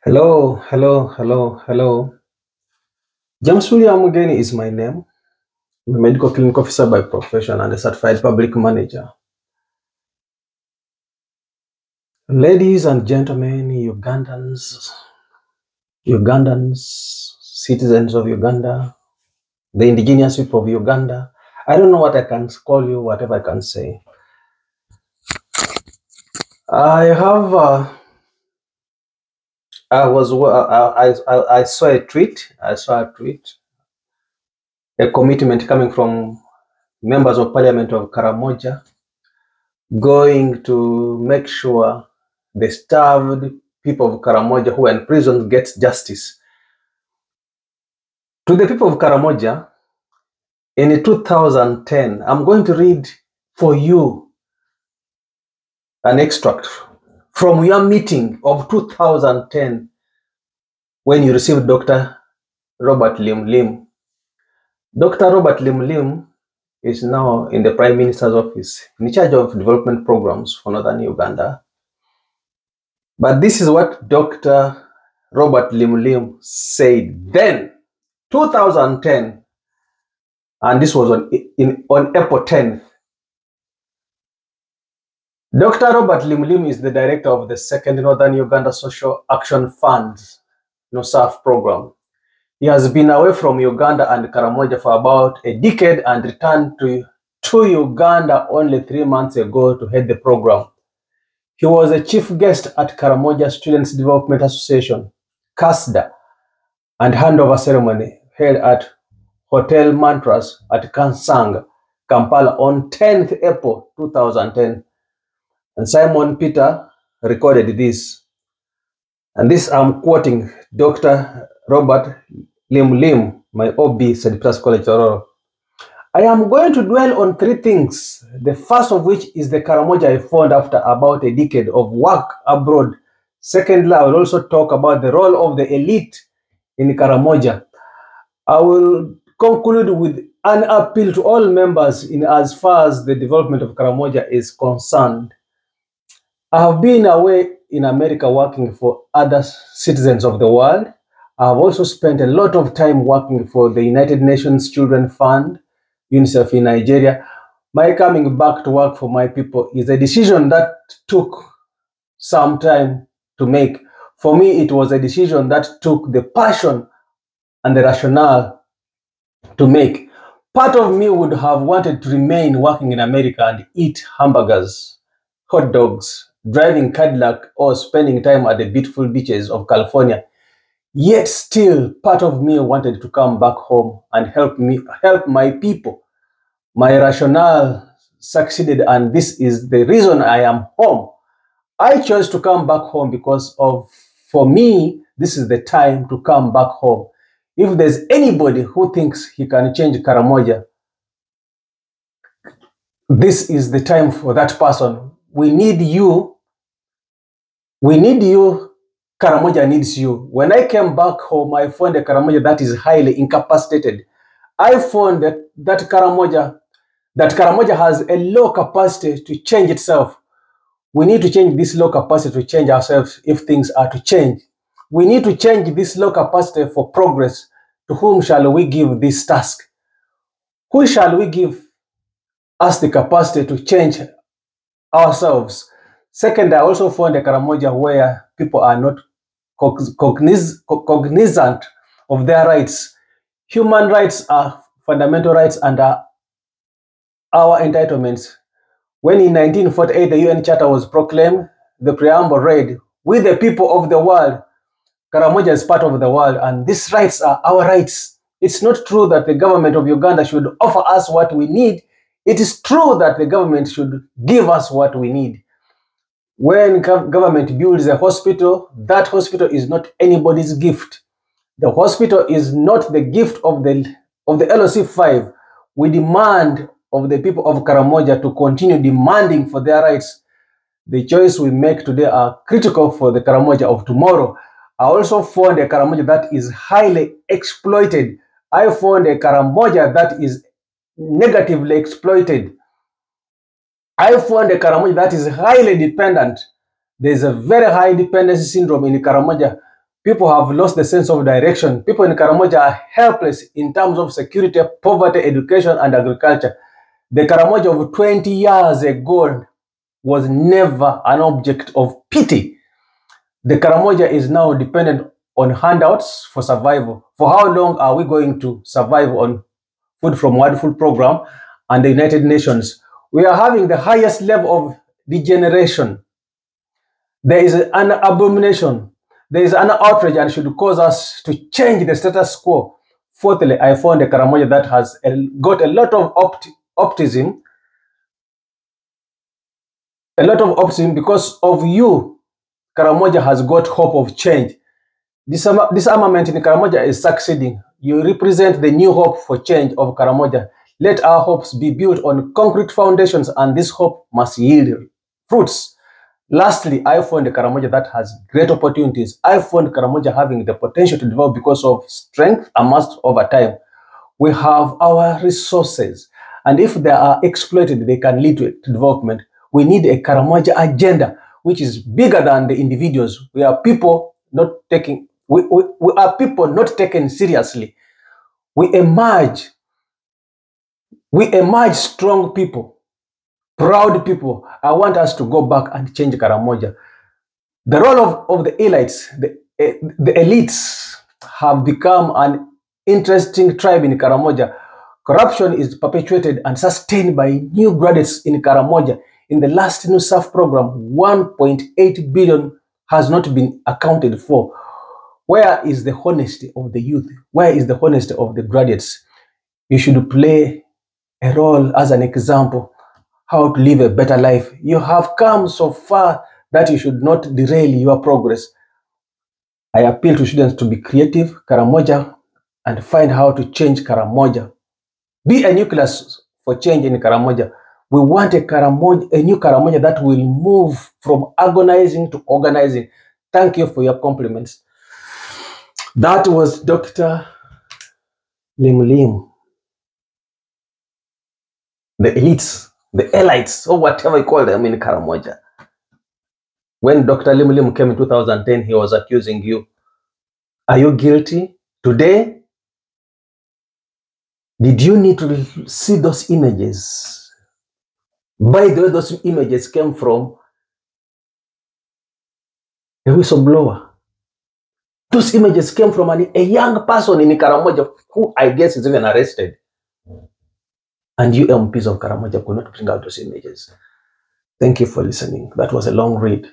Hello, hello, hello, hello. James William Mugeni is my name. I'm a medical clinic officer by profession and a certified public manager. Ladies and gentlemen, Ugandans, citizens of Uganda, the indigenous people of Uganda. I don't know what I can call you, whatever I can say. I saw a tweet. A commitment coming from members of Parliament of Karamoja, going to make sure the starved people of Karamoja who are in prison get justice. To the people of Karamoja, in 2010, I'm going to read for you an extract from your meeting of 2010 when you received Dr. Robert LimLim. Dr. Robert LimLim is now in the Prime Minister's office, in charge of development programs for Northern Uganda. But this is what Dr. Robert LimLim said then, 2010, and this was on April 10th. Dr. Robert LimLim is the director of the Second Northern Uganda Social Action Fund's NUSAF program. He has been away from Uganda and Karamoja for about a decade and returned to Uganda only 3 months ago to head the program. He was a chief guest at Karamoja Students Development Association, KASDA, and handover ceremony held at Hotel Mantras at Kansanga, Kampala on 10th April 2010. And Simon Peter recorded this. And this I'm quoting Dr. Robert LimLim, my OB, St. Peter's College, Tororo. I am going to dwell on three things, the first of which is the Karamoja I found after about a decade of work abroad. Secondly, I will also talk about the role of the elite in Karamoja. I will conclude with an appeal to all members in as far as the development of Karamoja is concerned. I have been away in America working for other citizens of the world. I have also spent a lot of time working for the United Nations Children Fund, UNICEF in Nigeria. My coming back to work for my people is a decision that took some time to make. For me, it was a decision that took the passion and the rationale to make. Part of me would have wanted to remain working in America and eat hamburgers, hot dogs, driving Cadillac, or spending time at the beautiful beaches of California. Yet still, part of me wanted to come back home and help my people. My rationale succeeded, and this is the reason I am home. I chose to come back home because for me, this is the time to come back home. If there's anybody who thinks he can change Karamoja, this is the time for that person. We need you. We need you. Karamoja needs you. When I came back home, I found a Karamoja that is highly incapacitated. I found that Karamoja has a low capacity to change itself. We need to change this low capacity to change ourselves if things are to change. We need to change this low capacity for progress. To whom shall we give this task? Who shall we give us the capacity to change ourselves? Second, I also found a Karamoja where people are not cognizant of their rights. Human rights are fundamental rights and are our entitlements. When in 1948 the UN Charter was proclaimed, the preamble read, "We the people of the world." Karamoja is part of the world, and these rights are our rights. It's not true that the government of Uganda should offer us what we need. It is true that the government should give us what we need. When government builds a hospital, that hospital is not anybody's gift. The hospital is not the gift of the LOC5. We demand of the people of Karamoja to continue demanding for their rights. The choice we make today are critical for the Karamoja of tomorrow. I also found a Karamoja that is highly exploited. I found a Karamoja that is negatively exploited. I found a Karamoja that is highly dependent. There's a very high dependency syndrome in Karamoja. People have lost the sense of direction. People in Karamoja are helpless in terms of security, poverty, education, and agriculture. The Karamoja of 20 years ago was never an object of pity. The Karamoja is now dependent on handouts for survival. For how long are we going to survive on Food from World Food Program and the United Nations? We are having the highest level of degeneration. There is an abomination. There is an outrage and should cause us to change the status quo. Fourthly, I found a Karamoja that has got a lot of optimism. A lot of optimism because of you. Karamoja has got hope of change. Disarmament in Karamoja is succeeding. You represent the new hope for change of Karamoja. Let our hopes be built on concrete foundations, and this hope must yield fruits. Lastly, I found a Karamoja that has great opportunities. I found Karamoja having the potential to develop because of strength amassed over time. We have our resources, and if they are exploited, they can lead to development. We need a Karamoja agenda, which is bigger than the individuals. We are people not taking. We are people not taken seriously. We emerge strong people, proud people. I want us to go back and change Karamoja. The role of the elites, the elites have become an interesting tribe in Karamoja. Corruption is perpetuated and sustained by new graduates in Karamoja. In the last NUSAF program, 1.8 billion has not been accounted for. Where is the honesty of the youth? Where is the honesty of the graduates? You should play a role as an example, how to live a better life. You have come so far that you should not derail your progress. I appeal to students to be creative, Karamoja, and find how to change Karamoja. Be a nucleus for change in Karamoja. We want a new Karamoja that will move from agonizing to organizing. Thank you for your compliments. That was Dr. LimLim. The elites, the elites, or whatever you call them in Karamoja. When Dr. LimLim came in 2010, he was accusing you. Are you guilty? Today, did you need to see those images? By the way, those images came from a whistleblower. Those images came from a young person in Karamoja who I guess is even arrested. And you MPs of Karamoja could not bring out those images. Thank you for listening. That was a long read.